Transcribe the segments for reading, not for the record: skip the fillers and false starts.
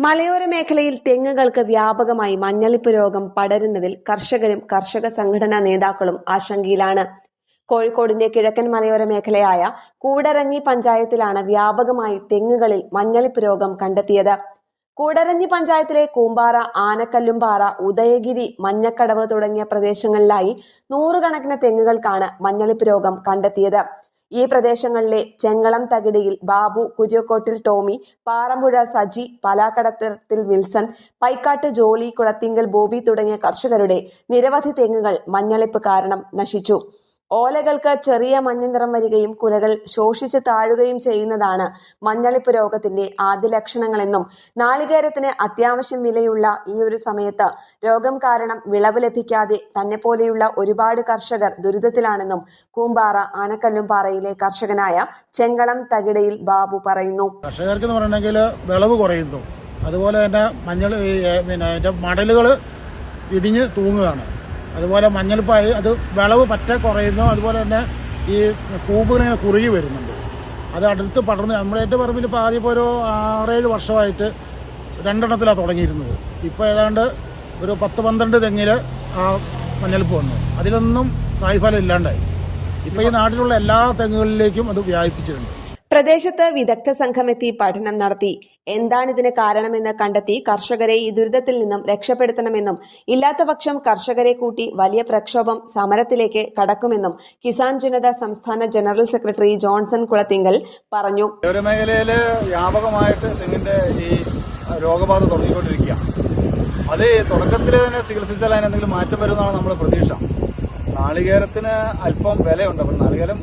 മലയോര മേഖലയിൽ തെങ്ങുകൾക്ക് വ്യാപകമായി മഞ്ഞളിപ്പ് രോഗം പടരുന്നതിൽ കർഷകരും കർഷക സംഘടനാ നേതാക്കളും ആശങ്കയിലാണ്. കോഴിക്കോടിന്റെ കിഴക്കൻ മലയോര മേഖലയായ കൂടരഞ്ഞി പഞ്ചായത്തിലാണ് വ്യാപകമായി തെങ്ങുകളിൽ മഞ്ഞളിപ്പ് രോഗം കണ്ടെത്തിയത്. കൂടരഞ്ഞി പഞ്ചായത്തിലെ കൂമ്പാറ, ആനക്കല്ലുംപാറ, ഉദയഗിരി, മഞ്ഞക്കടവ് തുടങ്ങിയ പ്രദേശങ്ങളിലായി നൂറുകണക്കിന് തെങ്ങുകൾക്കാണ് മഞ്ഞളിപ്പ് രോഗം കണ്ടെത്തിയത്. ഈ പ്രദേശങ്ങളിലെ ചെങ്ങളം തകിടിയിൽ ബാബു, കുര്യക്കോട്ടിൽ ടോമി, പാറമ്പുഴ സജി, പലാക്കടത്തിൽ വിൽസൺ, പൈക്കാട്ട് ജോളി, കുളത്തിങ്കൽ ബോബി തുടങ്ങിയ കർഷകരുടെ നിരവധി തെങ്ങുകൾ മഞ്ഞളിപ്പ് കാരണം നശിച്ചു. ഓലകൾക്ക് ചെറിയ മഞ്ഞ നിറം വരികയും കുലകൾ ശോഷിച്ച് താഴുകയും ചെയ്യുന്നതാണ് മഞ്ഞളിപ്പ് രോഗത്തിന്റെ ആദ്യ ലക്ഷണങ്ങളെന്നും നാളികേരത്തിന് അത്യാവശ്യം വിലയുള്ള ഈ ഒരു സമയത്ത് രോഗം കാരണം വിളവ് ലഭിക്കാതെ തന്നെപ്പോലെയുള്ള ഒരുപാട് കർഷകർ ദുരിതത്തിലാണെന്നും കൂമ്പാറ, ആനക്കല്ലുംപാറയിലെ കർഷകനായ ചെങ്കളം തകിടയിൽ ബാബു പറയുന്നു. കർഷകർക്ക് പറഞ്ഞെങ്കിൽ വിളവ് കുറയുന്നു, അതുപോലെ തന്നെ മടലുകൾ ഇടിഞ്ഞ് തൂങ്ങുകയാണ്. അതുപോലെ മഞ്ഞളിപ്പായി അത് വിളവ് പറ്റ കുറയുന്നു. അതുപോലെ തന്നെ ഈ കൂമ്പുകൾ കുറുകി വരുന്നുണ്ട്. അത് അടുത്ത് പടർന്ന് നമ്മുടെ ഏറ്റവും പറമ്പിൽ ഇപ്പോൾ ആദ്യം ഇപ്പോൾ ഒരു 6-7 വർഷമായിട്ട് 2 എണ്ണത്തിലാണ് തുടങ്ങിയിരുന്നത്. ഇപ്പോൾ ഏതാണ്ട് ഒരു 10-12 തെങ്ങിൽ ആ മഞ്ഞളിപ്പ് വന്നു. അതിലൊന്നും കായ്ഫലം ഇല്ലാണ്ടായി. ഇപ്പോൾ ഈ നാട്ടിലുള്ള എല്ലാ തെങ്ങുകളിലേക്കും അത് വ്യാപിപ്പിച്ചിട്ടുണ്ട്. പ്രദേശത്ത് വിദഗ്ധ സംഘമെത്തി പഠനം നടത്തി. എന്താണിതിന് കാരണമെന്ന് കണ്ടെത്തി കർഷകരെ ഈ ദുരിതത്തിൽ നിന്നും രക്ഷപ്പെടുത്തണമെന്നും ഇല്ലാത്തപക്ഷം കർഷകരെ കൂട്ടി വലിയ പ്രക്ഷോഭം സമരത്തിലേക്ക് കടക്കുമെന്നും കിസാൻ ജനത സംസ്ഥാന ജനറൽ സെക്രട്ടറി ജോൺസൺ കുളത്തിങ്കൽ പറഞ്ഞു. മേഖലയിൽ വ്യാപകമായിട്ട് തെങ്ങിന്റെ ഈ രോഗബാധ തുടങ്ങിക്കൊണ്ടിരിക്കുക. അത് തുടക്കത്തിൽ തന്നെ ചികിത്സിച്ചാൽ അതിനെന്തെങ്കിലും മാറ്റം വരുന്നതാണ് നമ്മുടെ പ്രതീക്ഷ. നാളികേരത്തിന് അല്പം വിലയുണ്ട്. അപ്പം നാളികേരം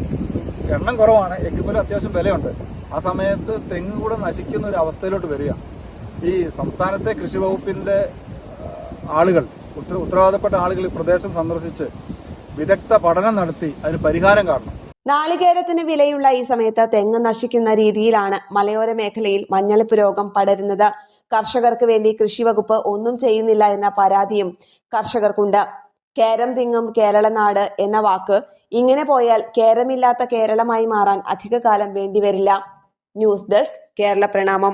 എണ്ണം കുറവാണ്, എങ്കിൽ പോലും അത്യാവശ്യം വിലയുണ്ട്. ആ സമയത്ത് തെങ്ങ് കൂടെ നശിക്കുന്ന ഒരു അവസ്ഥയിലോട്ട് വരിക. ഈ സംസ്ഥാനത്തെ കൃഷി വകുപ്പിന്റെ ആളുകൾ, ഉത്തരവാദപ്പെട്ട ആളുകൾ ഈ പ്രദേശം സന്ദർശിച്ച് വിദഗ്ധ പഠനം നടത്തി അതിന് പരിഹാരം കാണണം. നാളികേരത്തിന് വിലയുള്ള ഈ സമയത്ത് തെങ്ങ് നശിക്കുന്ന രീതിയിലാണ് മലയോര മേഖലയിൽ മഞ്ഞളിപ്പ് രോഗം പടരുന്നത്. കർഷകർക്ക് വേണ്ടി കൃഷി വകുപ്പ് ഒന്നും ചെയ്യുന്നില്ല എന്ന പരാതിയും കർഷകർക്കുണ്ട്. കേരം തിങ്ങും കേരളനാട് എന്ന വാക്ക് ഇങ്ങനെ പോയാൽ കേരമില്ലാത്ത കേരളമായി മാറാൻ അധികകാലം വേണ്ടിവരില്ല. ന്യൂസ് ഡെസ്ക്, കേരള പ്രണാമം.